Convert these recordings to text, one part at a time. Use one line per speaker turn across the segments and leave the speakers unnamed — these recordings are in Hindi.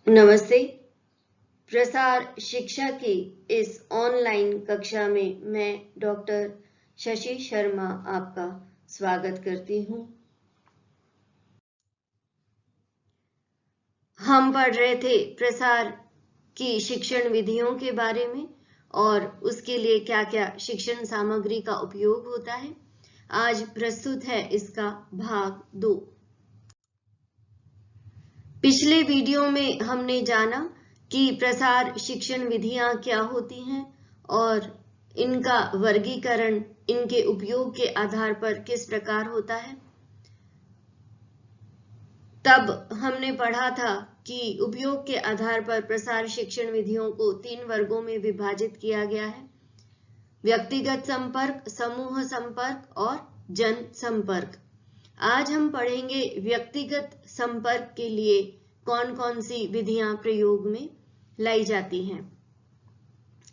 नमस्ते। प्रसार शिक्षा की इस ऑनलाइन कक्षा में मैं डॉक्टर शशि शर्मा आपका स्वागत करती हूँ। हम पढ़ रहे थे प्रसार की शिक्षण विधियों के बारे में और उसके लिए क्या क्या शिक्षण सामग्री का उपयोग होता है। आज प्रस्तुत है इसका भाग 2। पिछले वीडियो में हमने जाना कि प्रसार शिक्षण विधियां क्या होती हैं और इनका वर्गीकरण इनके उपयोग के आधार पर किस प्रकार होता है। तब हमने पढ़ा था कि उपयोग के आधार पर प्रसार शिक्षण विधियों को 3 वर्गों में विभाजित किया गया है: व्यक्तिगत संपर्क, समूह संपर्क और जन संपर्क। आज हम पढ़ेंगे व्यक्तिगत संपर्क के लिए कौन कौन सी विधियां प्रयोग में लाई जाती हैं।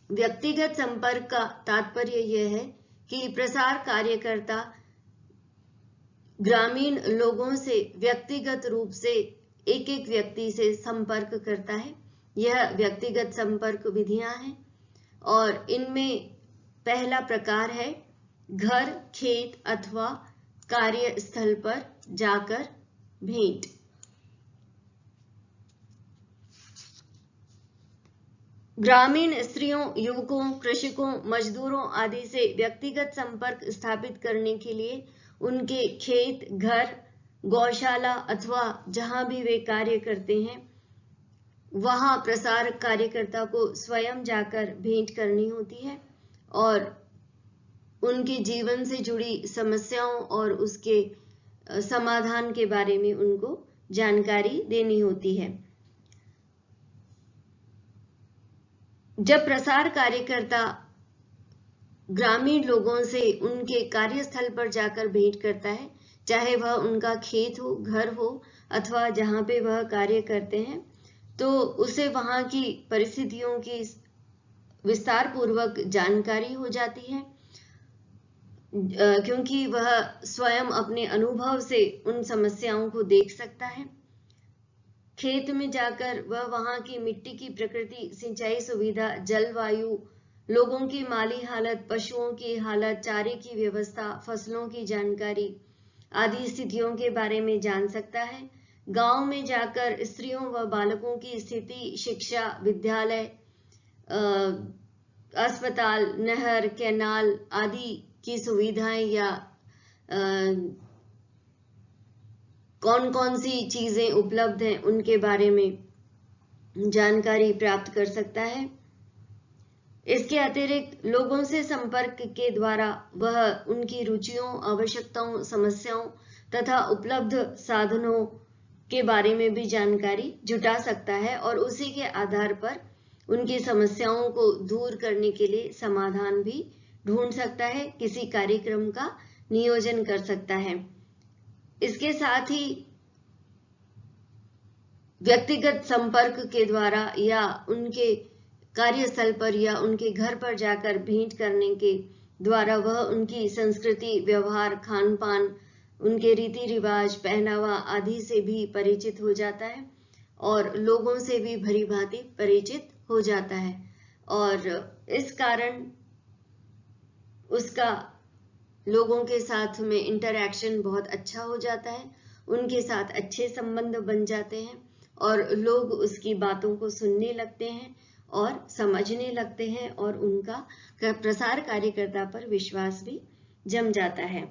व्यक्तिगत संपर्क का तात्पर्य यह है कि प्रसार कार्यकर्ता ग्रामीण लोगों से व्यक्तिगत रूप से एक एक व्यक्ति से संपर्क करता है। यह व्यक्तिगत संपर्क विधियां हैं और इनमें पहला प्रकार है घर, खेत अथवा कार्यस्थल पर जाकर भेंट। ग्रामीण स्त्रियों, युवकों, कृषकों, मजदूरों आदि से व्यक्तिगत संपर्क स्थापित करने के लिए उनके खेत, घर, गौशाला अथवा जहां भी वे कार्य करते हैं वहां प्रसार कार्यकर्ता को स्वयं जाकर भेंट करनी होती है और उनके जीवन से जुड़ी समस्याओं और उसके समाधान के बारे में उनको जानकारी देनी होती है। जब प्रसार कार्यकर्ता ग्रामीण लोगों से उनके कार्यस्थल पर जाकर भेंट करता है, चाहे वह उनका खेत हो, घर हो अथवा जहां पे वह कार्य करते हैं, तो उसे वहां की परिस्थितियों की विस्तार पूर्वक जानकारी हो जाती है क्योंकि वह स्वयं अपने अनुभव से उन समस्याओं को देख सकता है। खेत में जाकर वह वहां की मिट्टी की प्रकृति, सिंचाई सुविधा, जलवायु, लोगों की माली हालत, पशुओं की हालत, चारे की व्यवस्था, फसलों की जानकारी आदि स्थितियों के बारे में जान सकता है। गांव में जाकर स्त्रियों व बालकों की स्थिति, शिक्षा, विद्यालय, अस्पताल, नहर, कैनाल आदि की सुविधाएं या कौन कौन सी चीजें उपलब्ध हैं उनके बारे में जानकारी प्राप्त कर सकता है। इसके अतिरिक्त लोगों से संपर्क के द्वारा वह उनकी रुचियों, आवश्यकताओं, समस्याओं तथा उपलब्ध साधनों के बारे में भी जानकारी जुटा सकता है और उसी के आधार पर उनकी समस्याओं को दूर करने के लिए समाधान भी ढूंढ सकता है, किसी कार्यक्रम का नियोजन कर सकता है। इसके साथ ही व्यक्तिगत संपर्क के द्वारा या उनके कार्यस्थल पर या उनके घर पर जाकर भेंट करने के द्वारा वह उनकी संस्कृति, व्यवहार, खान पान, उनके रीति रिवाज, पहनावा आदि से भी परिचित हो जाता है और लोगों से भी भली भांति परिचित हो जाता है और इस कारण उसका लोगों के साथ में इंटरैक्शन बहुत अच्छा हो जाता है, उनके साथ अच्छे संबंध बन जाते हैं और लोग उसकी बातों को सुनने लगते हैं और समझने लगते हैं और उनका प्रसार कार्यकर्ता पर विश्वास भी जम जाता है।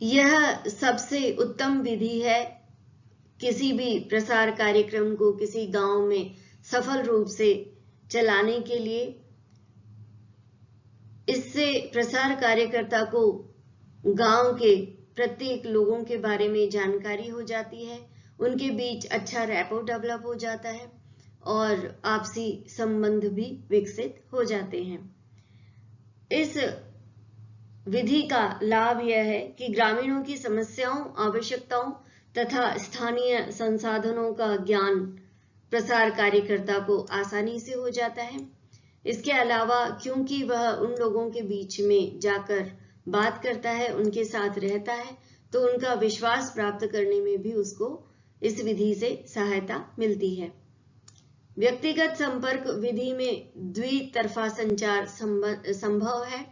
यह सबसे उत्तम विधि है किसी भी प्रसार कार्यक्रम को किसी गांव में सफल रूप से चलाने के लिए। इससे प्रसार कार्यकर्ता को गांव के प्रत्येक लोगों के बारे में जानकारी हो जाती है, उनके बीच अच्छा रैपो डेवलप हो जाता है और आपसी संबंध भी विकसित हो जाते हैं। इस विधि का लाभ यह है कि ग्रामीणों की समस्याओं, आवश्यकताओं तथा स्थानीय संसाधनों का ज्ञान प्रसार कार्यकर्ता को आसानी से हो जाता है। इसके अलावा क्योंकि वह उन लोगों के बीच में जाकर बात करता है, उनके साथ रहता है, तो उनका विश्वास प्राप्त करने में भी उसको इस विधि से सहायता मिलती है। व्यक्तिगत संपर्क विधि में द्वितरफा संचार संभव है।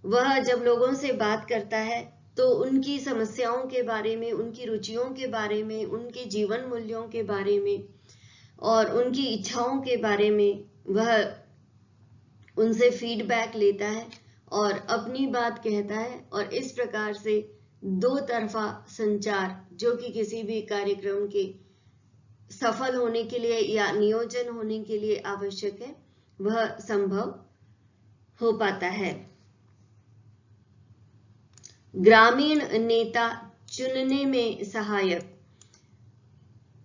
वह जब लोगों से बात करता है तो उनकी समस्याओं के बारे में, उनकी रुचियों के बारे में, उनके जीवन मूल्यों के बारे में और उनकी इच्छाओं के बारे में वह उनसे फीडबैक लेता है और अपनी बात कहता है। और इस प्रकार से दो तरफा संचार, जो कि किसी भी कार्यक्रम के सफल होने के लिए या नियोजन होने के लिए आवश्यक है, वह संभव हो पाता है। ग्रामीण नेता चुनने में सहायक।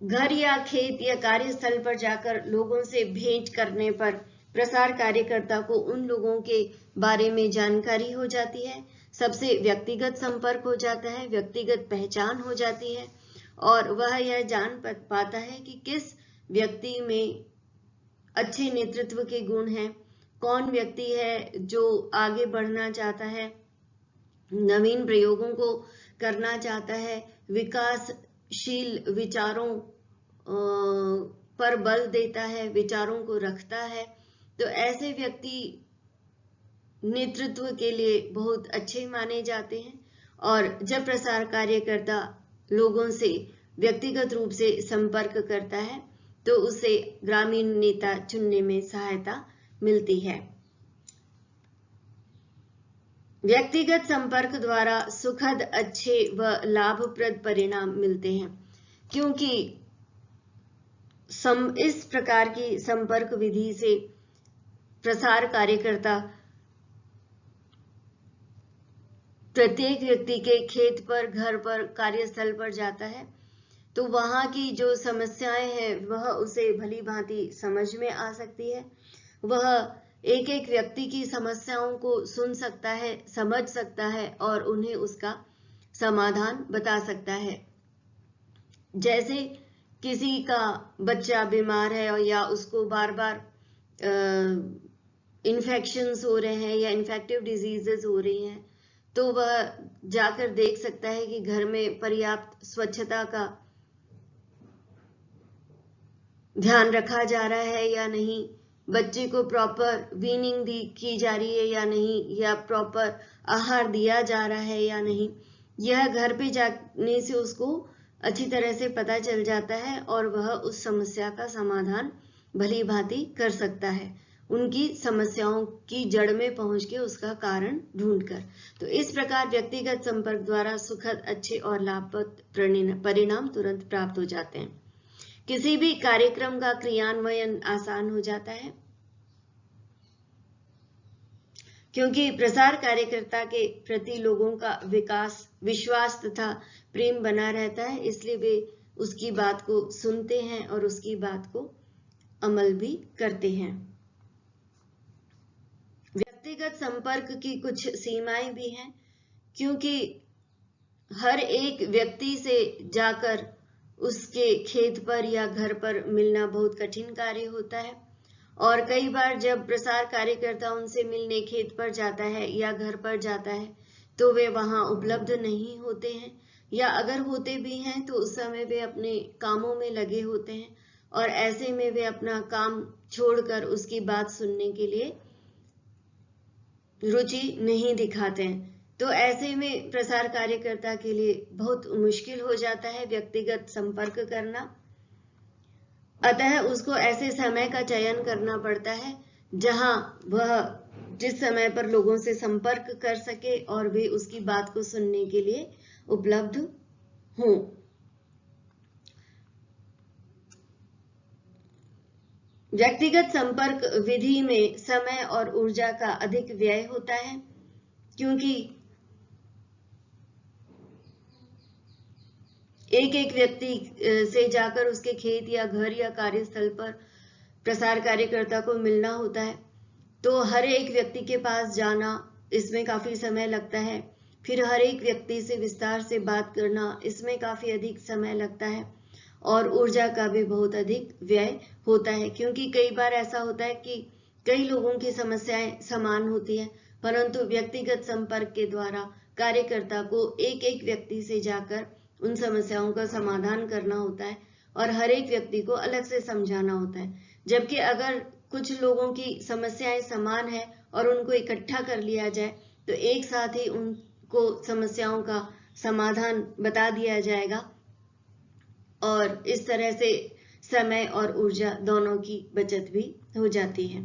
घर या खेत या कार्यस्थल पर जाकर लोगों से भेंट करने पर प्रसार कार्यकर्ता को उन लोगों के बारे में जानकारी हो जाती है। सबसे व्यक्तिगत संपर्क हो जाता है, व्यक्तिगत पहचान हो जाती है और वह यह जान पाता है कि किस व्यक्ति में अच्छे नेतृत्व के गुण हैं, कौन व्यक्ति है जो आगे बढ़ना चाहता है, नवीन प्रयोगों को करना चाहता है, विकासशील विचारों पर बल देता है, विचारों को रखता है। तो ऐसे व्यक्ति नेतृत्व के लिए बहुत अच्छे माने जाते हैं। और जब प्रसार कार्यकर्ता लोगों से व्यक्तिगत रूप से संपर्क करता है तो उसे ग्रामीण नेता चुनने में सहायता मिलती है। व्यक्तिगत संपर्क द्वारा सुखद, अच्छे व लाभप्रद परिणाम मिलते हैं, क्योंकि इस प्रकार की संपर्क विधि से प्रसार कार्यकर्ता प्रत्येक व्यक्ति के खेत पर, घर पर, कार्यस्थल पर जाता है तो वहां की जो समस्याएं हैं वह उसे भली भांति समझ में आ सकती है। वह एक एक व्यक्ति की समस्याओं को सुन सकता है, समझ सकता है और उन्हें उसका समाधान बता सकता है। जैसे किसी का बच्चा बीमार है और या उसको बार बार इन्फेक्शंस हो रहे हैं या इन्फेक्टिव डिजीजेस हो रही हैं, तो वह जाकर देख सकता है कि घर में पर्याप्त स्वच्छता का ध्यान रखा जा रहा है या नहीं, बच्चे को प्रॉपर वीनिंग की जा रही है या नहीं, या प्रॉपर आहार दिया जा रहा है या नहीं। यह घर पे जाने से उसको अच्छी तरह से पता चल जाता है और वह उस समस्या का समाधान भली भांति कर सकता है, उनकी समस्याओं की जड़ में पहुंच के उसका कारण ढूंढकर। तो इस प्रकार व्यक्तिगत संपर्क द्वारा सुखद, अच्छे और लाभप्रद परिणाम तुरंत प्राप्त हो जाते हैं। किसी भी कार्यक्रम का क्रियान्वयन आसान हो जाता है, क्योंकि प्रसार कार्यकर्ता के प्रति लोगों का विश्वास तथा प्रेम बना रहता है, इसलिए वे उसकी बात को सुनते हैं और उसकी बात को अमल भी करते हैं। व्यक्तिगत संपर्क की कुछ सीमाएं भी हैं, क्योंकि हर एक व्यक्ति से जाकर उसके खेत पर या घर पर मिलना बहुत कठिन कार्य होता है और कई बार जब प्रसार कार्यकर्ता उनसे मिलने खेत पर जाता है या घर पर जाता है तो वे वहां उपलब्ध नहीं होते हैं, या अगर होते भी हैं तो उस समय वे अपने कामों में लगे होते हैं और ऐसे में वे अपना काम छोड़कर उसकी बात सुनने के लिए रुचि नहीं दिखाते हैं। तो ऐसे में प्रसार कार्यकर्ता के लिए बहुत मुश्किल हो जाता है व्यक्तिगत संपर्क करना। अतः उसको ऐसे समय का चयन करना पड़ता है जहां वह जिस समय पर लोगों से संपर्क कर सके और वे उसकी बात को सुनने के लिए उपलब्ध हों। व्यक्तिगत संपर्क विधि में समय और ऊर्जा का अधिक व्यय होता है, क्योंकि एक एक व्यक्ति से जाकर उसके खेत या घर या कार्यस्थल पर प्रसार कार्यकर्ता को मिलना होता है, तो हर एक व्यक्ति के पास जाना इसमें काफी समय लगता है। फिर हर एक व्यक्ति से विस्तार से बात करना, इसमें काफी अधिक समय लगता है और ऊर्जा का भी बहुत अधिक व्यय होता है, क्योंकि कई बार ऐसा होता है कि कई लोगों की समस्याएं समान होती हैं, परंतु व्यक्तिगत संपर्क के द्वारा कार्यकर्ता को एक एक व्यक्ति से जाकर उन समस्याओं का समाधान करना होता है और हर एक व्यक्ति को अलग से समझाना होता है। जबकि अगर कुछ लोगों की समस्याएं समान है और उनको इकट्ठा कर लिया जाए तो एक साथ ही उनको समस्याओं का समाधान बता दिया जाएगा और इस तरह से समय और ऊर्जा दोनों की बचत भी हो जाती है।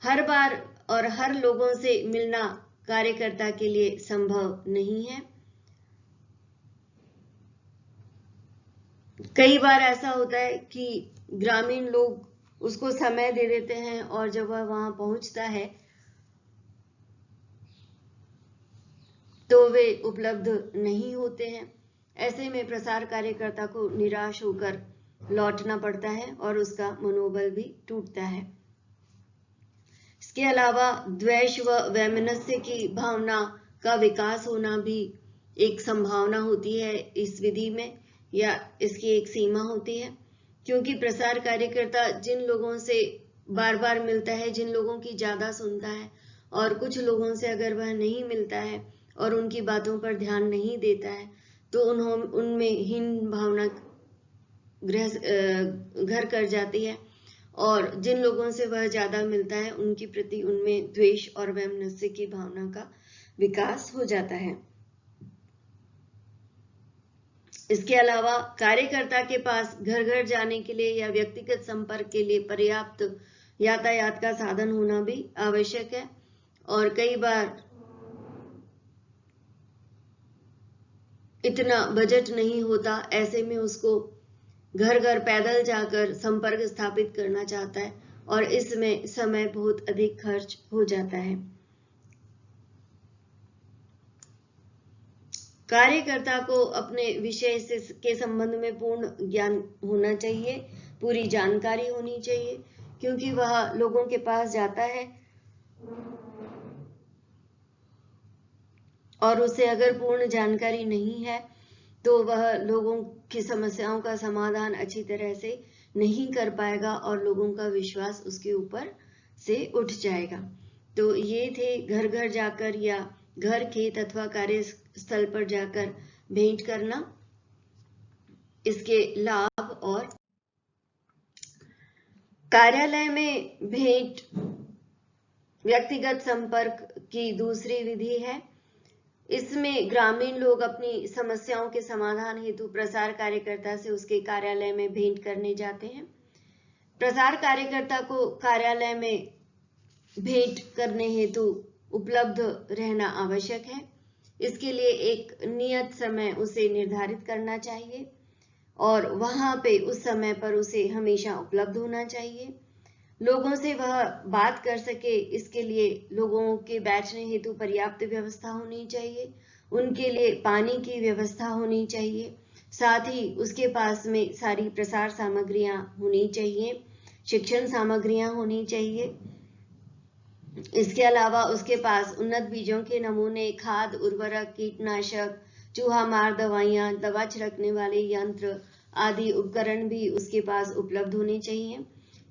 हर बार और हर लोगों से मिलना कार्यकर्ता के लिए संभव नहीं है। कई बार ऐसा होता है कि ग्रामीण लोग उसको समय दे देते हैं और जब वह वहां पहुंचता है तो वे उपलब्ध नहीं होते हैं। ऐसे में प्रसार कार्यकर्ता को निराश होकर लौटना पड़ता है और उसका मनोबल भी टूटता है। इसके अलावा द्वेष व वैमनस्य की भावना का विकास होना भी एक संभावना होती है इस विधि में, या इसकी एक सीमा होती है, क्योंकि प्रसार कार्यकर्ता जिन लोगों से बार बार मिलता है, जिन लोगों की ज्यादा सुनता है और कुछ लोगों से अगर वह नहीं मिलता है और उनकी बातों पर ध्यान नहीं देता है तो उनमें हीन भावना घर कर जाती है और जिन लोगों से वह ज्यादा मिलता है उनके प्रति उनमें द्वेष और वैमनस्य की भावना का विकास हो जाता है। इसके अलावा कार्यकर्ता के पास घर घर जाने के लिए या व्यक्तिगत संपर्क के लिए पर्याप्त यातायात का साधन होना भी आवश्यक है और कई बार इतना बजट नहीं होता। ऐसे में उसको घर घर पैदल जाकर संपर्क स्थापित करना चाहता है और इसमें समय बहुत अधिक खर्च हो जाता है। कार्यकर्ता को अपने विषय के संबंध में पूर्ण ज्ञान होना चाहिए, पूरी जानकारी होनी चाहिए, क्योंकि वह लोगों के पास जाता है और उसे अगर पूर्ण जानकारी नहीं है तो वह लोगों की समस्याओं का समाधान अच्छी तरह से नहीं कर पाएगा और लोगों का विश्वास उसके ऊपर से उठ जाएगा। तो ये थे घर घर जाकर या घर, खेत अथवा कार्यस्थल पर जाकर भेंट करना, इसके लाभ। और कार्यालय में भेंट व्यक्तिगत संपर्क की दूसरी विधि है। इसमें ग्रामीण लोग अपनी समस्याओं के समाधान हेतु प्रसार कार्यकर्ता से उसके कार्यालय में भेंट करने जाते हैं। प्रसार कार्यकर्ता को कार्यालय में भेंट करने हेतु उपलब्ध रहना आवश्यक है। इसके लिए एक नियत समय उसे निर्धारित करना चाहिए और वहां पे उस समय पर उसे हमेशा उपलब्ध होना चाहिए। लोगों से वह बात कर सके, इसके लिए लोगों के बैठने हेतु पर्याप्त व्यवस्था होनी चाहिए, उनके लिए पानी की व्यवस्था होनी चाहिए, साथ ही उसके पास में सारी प्रसार सामग्रियां होनी चाहिए, शिक्षण सामग्रियां होनी चाहिए। इसके अलावा उसके पास उन्नत बीजों के नमूने, खाद, उर्वरक, कीटनाशक, चूहा मार दवाइयां, दवा छिड़कने वाले यंत्र आदि उपकरण भी उसके पास उपलब्ध होने चाहिए।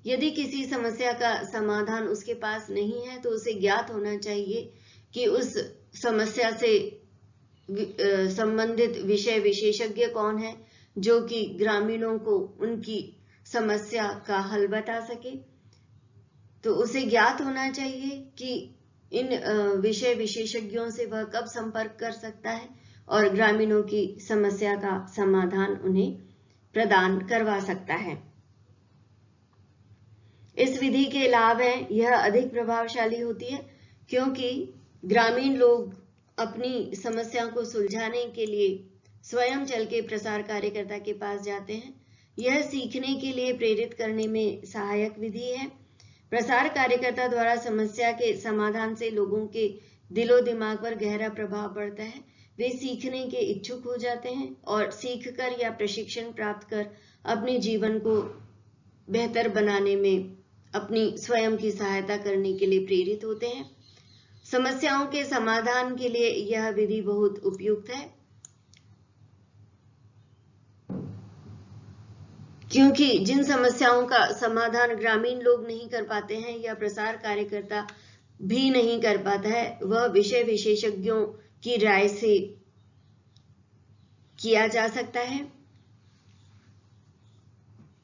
यदि किसी समस्या का समाधान उसके पास नहीं है तो उसे ज्ञात होना चाहिए कि उस समस्या से संबंधित विषय विशेषज्ञ कौन है जो कि ग्रामीणों को उनकी समस्या का हल बता सके। तो उसे ज्ञात होना चाहिए कि इन विषय विशेषज्ञों से वह कब संपर्क कर सकता है और ग्रामीणों की समस्या का समाधान उन्हें प्रदान करवा सकता है। इस विधि के लाभ हैं, यह अधिक प्रभावशाली होती है क्योंकि ग्रामीण लोग अपनी समस्या को सुलझाने के लिए स्वयं चल के प्रसार कार्यकर्ता के पास जाते हैं। यह सीखने के लिए प्रेरित करने में सहायक विधि है। प्रसार कार्यकर्ता द्वारा समस्या के समाधान से लोगों के दिलो दिमाग पर गहरा प्रभाव पड़ता है। वे सीखने के इच्छुक हो जाते हैं और सीखकर या प्रशिक्षण प्राप्त कर अपने जीवन को बेहतर बनाने में अपनी स्वयं की सहायता करने के लिए प्रेरित होते हैं। समस्याओं के समाधान के लिए यह विधि बहुत उपयुक्त है क्योंकि जिन समस्याओं का समाधान ग्रामीण लोग नहीं कर पाते हैं या प्रसार कार्यकर्ता भी नहीं कर पाता है, वह विषय विशेषज्ञों की राय से किया जा सकता है।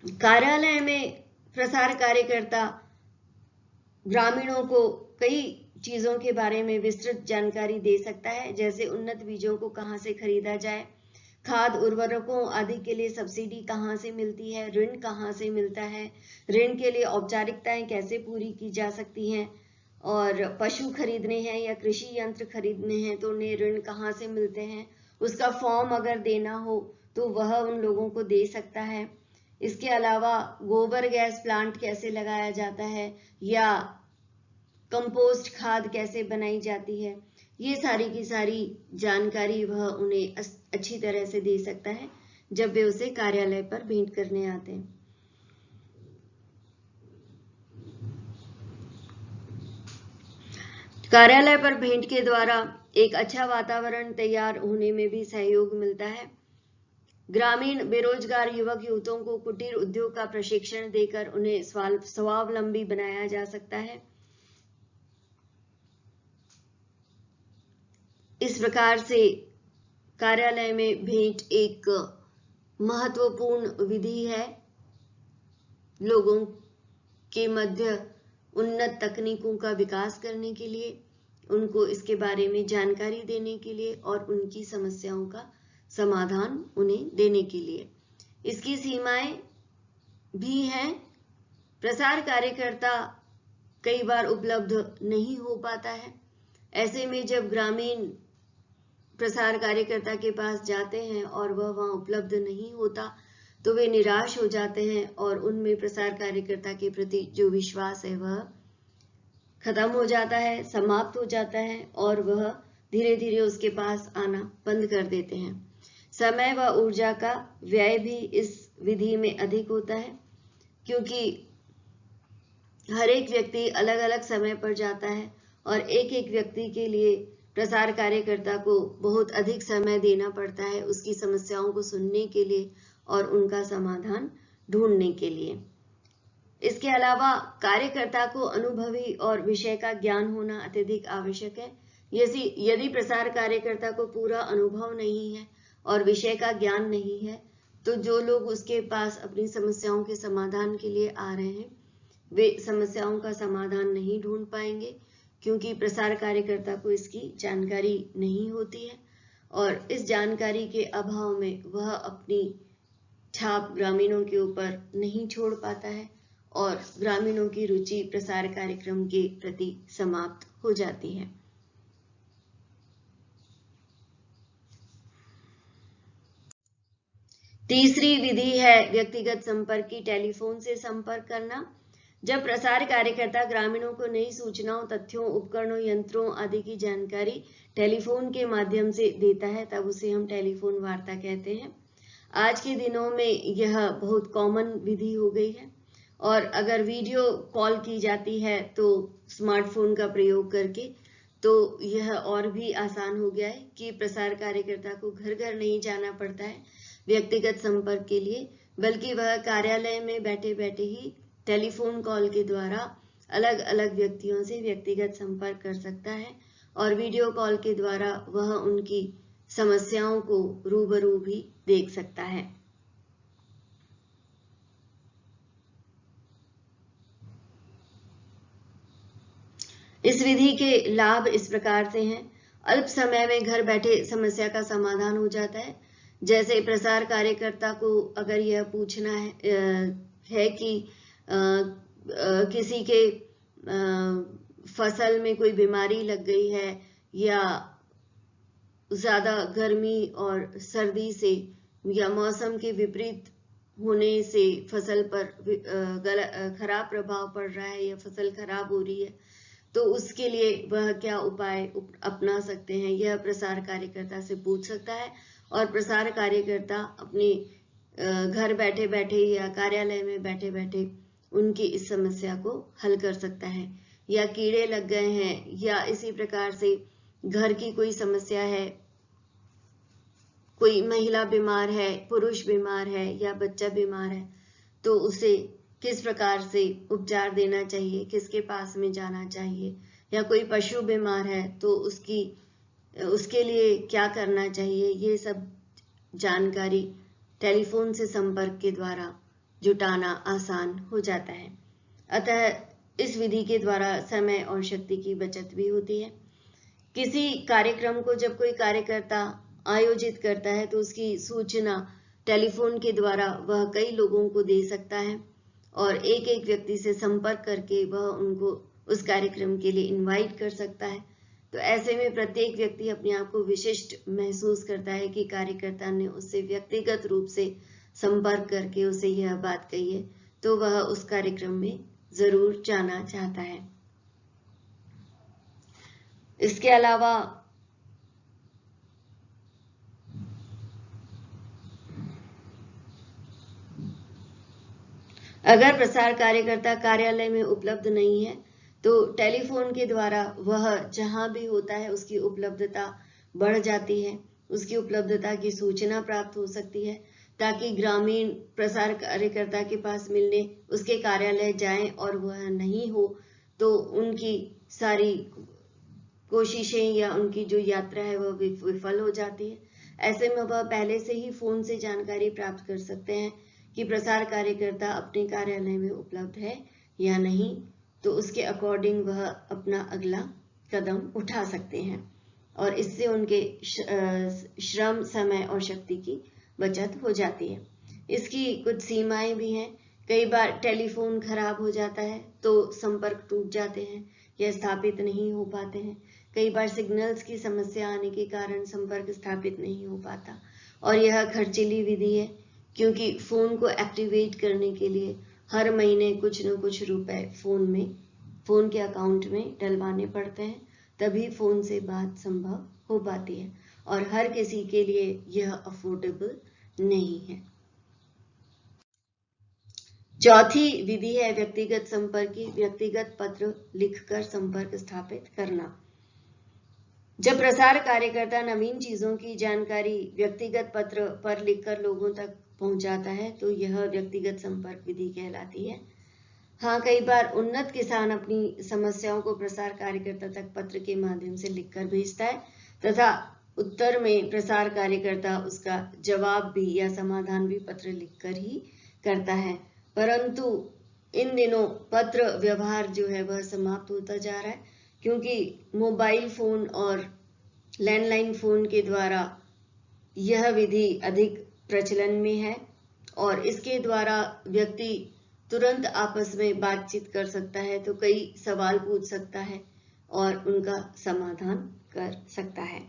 कार्यालय में प्रसार कार्यकर्ता ग्रामीणों को कई चीजों के बारे में विस्तृत जानकारी दे सकता है, जैसे उन्नत बीजों को कहां से खरीदा जाए, खाद उर्वरकों आदि के लिए सब्सिडी कहां से मिलती है, ऋण कहां से मिलता है, ऋण के लिए औपचारिकताएं कैसे पूरी की जा सकती हैं, और पशु खरीदने हैं या कृषि यंत्र खरीदने हैं तो उन्हें ऋण कहां से मिलते हैं, उसका फॉर्म अगर देना हो तो वह उन लोगों को दे सकता है। इसके अलावा गोबर गैस प्लांट कैसे लगाया जाता है या कंपोस्ट खाद कैसे बनाई जाती है, ये सारी की सारी जानकारी वह उन्हें अच्छी तरह से दे सकता है जब वे उसे कार्यालय पर भेंट करने आते हैं। कार्यालय पर भेंट के द्वारा एक अच्छा वातावरण तैयार होने में भी सहयोग मिलता है। ग्रामीण बेरोजगार युवक युवतियों को कुटीर उद्योग का प्रशिक्षण देकर उन्हें स्वावलंबी बनाया जा सकता है। इस प्रकार से कार्यालय में भेंट एक महत्वपूर्ण विधि है, लोगों के मध्य उन्नत तकनीकों का विकास करने के लिए, उनको इसके बारे में जानकारी देने के लिए और उनकी समस्याओं का समाधान उन्हें देने के लिए। इसकी सीमाएं भी हैं। प्रसार कार्यकर्ता कई बार उपलब्ध नहीं हो पाता है। ऐसे में जब ग्रामीण प्रसार कार्यकर्ता के पास जाते हैं और वह वहां उपलब्ध नहीं होता तो वे निराश हो जाते हैं और उनमें प्रसार कार्यकर्ता के प्रति जो विश्वास है वह खत्म हो जाता है, समाप्त हो जाता है और वह धीरे धीरे उसके पास आना बंद कर देते हैं। समय व ऊर्जा का व्यय भी इस विधि में अधिक होता है, क्योंकि हर एक व्यक्ति अलग अलग समय पर जाता है और एक एक व्यक्ति के लिए प्रसार कार्यकर्ता को बहुत अधिक समय देना पड़ता है उसकी समस्याओं को सुनने के लिए और उनका समाधान ढूंढने के लिए। इसके अलावा कार्यकर्ता को अनुभवी और विषय का ज्ञान होना अत्यधिक आवश्यक है। यदि प्रसार कार्यकर्ता को पूरा अनुभव नहीं है और विषय का ज्ञान नहीं है तो जो लोग उसके पास अपनी समस्याओं के समाधान के लिए आ रहे हैं वे समस्याओं का समाधान नहीं ढूंढ पाएंगे, क्योंकि प्रसार कार्यकर्ता को इसकी जानकारी नहीं होती है और इस जानकारी के अभाव में वह अपनी छाप ग्रामीणों के ऊपर नहीं छोड़ पाता है और ग्रामीणों की रुचि प्रसार कार्यक्रम के प्रति समाप्त हो जाती है। तीसरी विधि है व्यक्तिगत संपर्क की, टेलीफोन से संपर्क करना। जब प्रसार कार्यकर्ता ग्रामीणों को नई सूचनाओं, तथ्यों, उपकरणों, यंत्रों आदि की जानकारी टेलीफोन के माध्यम से देता है तब उसे हम टेलीफोन वार्ता कहते हैं। आज के दिनों में यह बहुत कॉमन विधि हो गई है और अगर वीडियो कॉल की जाती है तो स्मार्टफोन का प्रयोग करके तो यह और भी आसान हो गया है कि प्रसार कार्यकर्ता को घर घर नहीं जाना पड़ता है व्यक्तिगत संपर्क के लिए, बल्कि वह कार्यालय में बैठे बैठे ही टेलीफोन कॉल के द्वारा अलग अलग व्यक्तियों से व्यक्तिगत संपर्क कर सकता है और वीडियो कॉल के द्वारा वह उनकी समस्याओं को रूबरू भी देख सकता है। इस विधि के लाभ इस प्रकार से हैं। अल्प समय में घर बैठे समस्या का समाधान हो जाता है। जैसे प्रसार कार्यकर्ता को अगर यह पूछना है कि किसी के फसल में कोई बीमारी लग गई है या ज्यादा गर्मी और सर्दी से या मौसम के विपरीत होने से फसल पर खराब प्रभाव पड़ रहा है या फसल खराब हो रही है तो उसके लिए वह क्या उपाय अपना सकते हैं, यह प्रसार कार्यकर्ता से पूछ सकता है और प्रसार कार्यकर्ता अपने घर बैठे बैठे या कार्यालय में बैठे बैठे उनकी इस समस्या को हल कर सकता है। या कीड़े लग गए हैं या इसी प्रकार से घर की कोई समस्या है, कोई महिला बीमार है, पुरुष बीमार है या बच्चा बीमार है तो उसे किस प्रकार से उपचार देना चाहिए, किसके पास में जाना चाहिए, या कोई पशु बीमार है तो उसकी उसके लिए क्या करना चाहिए, ये सब जानकारी टेलीफोन से संपर्क के द्वारा जुटाना आसान हो जाता है। अतः इस विधि के द्वारा समय और शक्ति की बचत भी होती है। किसी कार्यक्रम को जब कोई कार्यकर्ता आयोजित करता है तो उसकी सूचना टेलीफोन के द्वारा वह कई लोगों को दे सकता है और एक एक व्यक्ति से संपर्क करके वह उनको उस कार्यक्रम के लिए इनवाइट कर सकता है। तो ऐसे में प्रत्येक व्यक्ति अपने आप को विशिष्ट महसूस करता है कि कार्यकर्ता ने उससे व्यक्तिगत रूप से संपर्क करके उसे यह बात कही है, तो वह उस कार्यक्रम में जरूर जाना चाहता है। इसके अलावा अगर प्रसार कार्यकर्ता कार्यालय में उपलब्ध नहीं है तो टेलीफोन के द्वारा वह जहां भी होता है उसकी उपलब्धता बढ़ जाती है, उसकी उपलब्धता की सूचना प्राप्त हो सकती है, ताकि ग्रामीण प्रसार कार्यकर्ता के पास मिलने उसके कार्यालय जाएं और वह नहीं हो तो उनकी सारी कोशिशें या उनकी जो यात्रा है वह विफल हो जाती है। ऐसे में वह पहले से ही फोन से जानकारी प्राप्त कर सकते हैं कि प्रसार कार्यकर्ता अपने कार्यालय में उपलब्ध है या नहीं, तो उसके अकॉर्डिंग वह अपना अगला कदम उठा सकते हैं और इससे उनके श्रम, समय और शक्ति की बचत हो जाती है। इसकी कुछ सीमाएं भी हैं। कई बार टेलीफोन खराब हो जाता है तो संपर्क टूट जाते हैं या स्थापित नहीं हो पाते हैं। कई बार सिग्नल्स की समस्या आने के कारण संपर्क स्थापित नहीं हो पाता और यह खर्चीली विधि है, क्योंकि फोन को एक्टिवेट करने के लिए हर महीने कुछ न कुछ रुपए फोन के अकाउंट में डलवाने पड़ते हैं, तभी फोन से बात संभव हो पाती है और हर किसी के लिए यह अफोर्डेबल नहीं है। चौथी विधि है व्यक्तिगत संपर्क की, व्यक्तिगत पत्र लिखकर संपर्क स्थापित करना। जब प्रसार कार्यकर्ता नवीन चीजों की जानकारी व्यक्तिगत पत्र पर लिखकर लोगों तक पहुंचाता है तो यह व्यक्तिगत संपर्क विधि कहलाती है। हाँ, कई बार उन्नत किसान अपनी समस्याओं को प्रसार कार्यकर्ता तक पत्र के माध्यम से लिखकर भेजता है तथा उत्तर में प्रसार कार्यकर्ता उसका जवाब भी या समाधान भी पत्र लिखकर ही करता है। परंतु इन दिनों पत्र व्यवहार जो है वह समाप्त होता जा रहा है, क्योंकि मोबाइल फोन और लैंडलाइन फोन के द्वारा यह विधि अधिक प्रचलन में है और इसके द्वारा व्यक्ति तुरंत आपस में बातचीत कर सकता है, तो कई सवाल पूछ सकता है और उनका समाधान कर सकता है।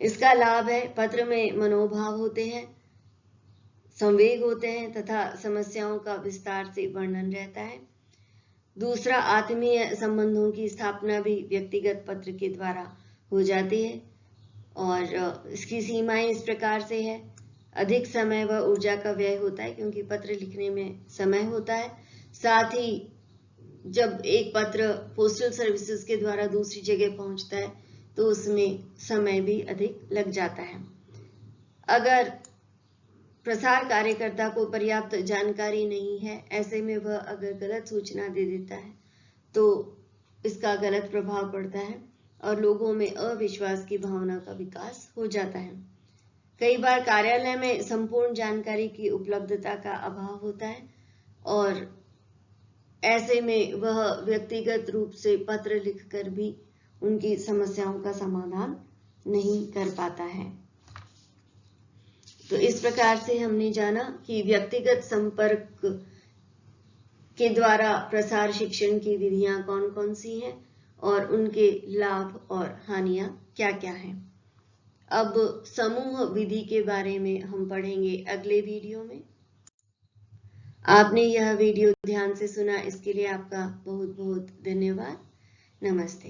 इसका लाभ है पत्र में मनोभाव होते हैं, संवेग होते हैं तथा समस्याओं का विस्तार से वर्णन रहता है। दूसरा, आत्मीय संबंधों की स्थापना भी व्यक्तिगत पत्र के द्वारा हो जाती है और इसकी सीमाएं इस प्रकार से है। अधिक समय व ऊर्जा का व्यय होता है क्योंकि पत्र लिखने में समय होता है। साथ ही जब एक पत्र पोस्टल सर्विसेज के द्वारा दूसरी जगह पहुंचता है तो उसमें समय भी अधिक लग जाता है। अगर प्रसार कार्यकर्ता को पर्याप्त जानकारी नहीं है, ऐसे में वह अगर गलत सूचना दे देता है तो इसका गलत प्रभाव पड़ता है और लोगों में अविश्वास की भावना का विकास हो जाता है। कई बार कार्यालय में संपूर्ण जानकारी की उपलब्धता का अभाव होता है और ऐसे में वह व्यक्तिगत रूप से पत्र लिखकर भी उनकी समस्याओं का समाधान नहीं कर पाता है। तो इस प्रकार से हमने जाना कि व्यक्तिगत संपर्क के द्वारा प्रसार शिक्षण की विधियां कौन कौन सी हैं और उनके लाभ और हानियां क्या क्या हैं। अब समूह विधि के बारे में हम पढ़ेंगे अगले वीडियो में। आपने यह वीडियो ध्यान से सुना, इसके लिए आपका बहुत बहुत धन्यवाद। नमस्ते।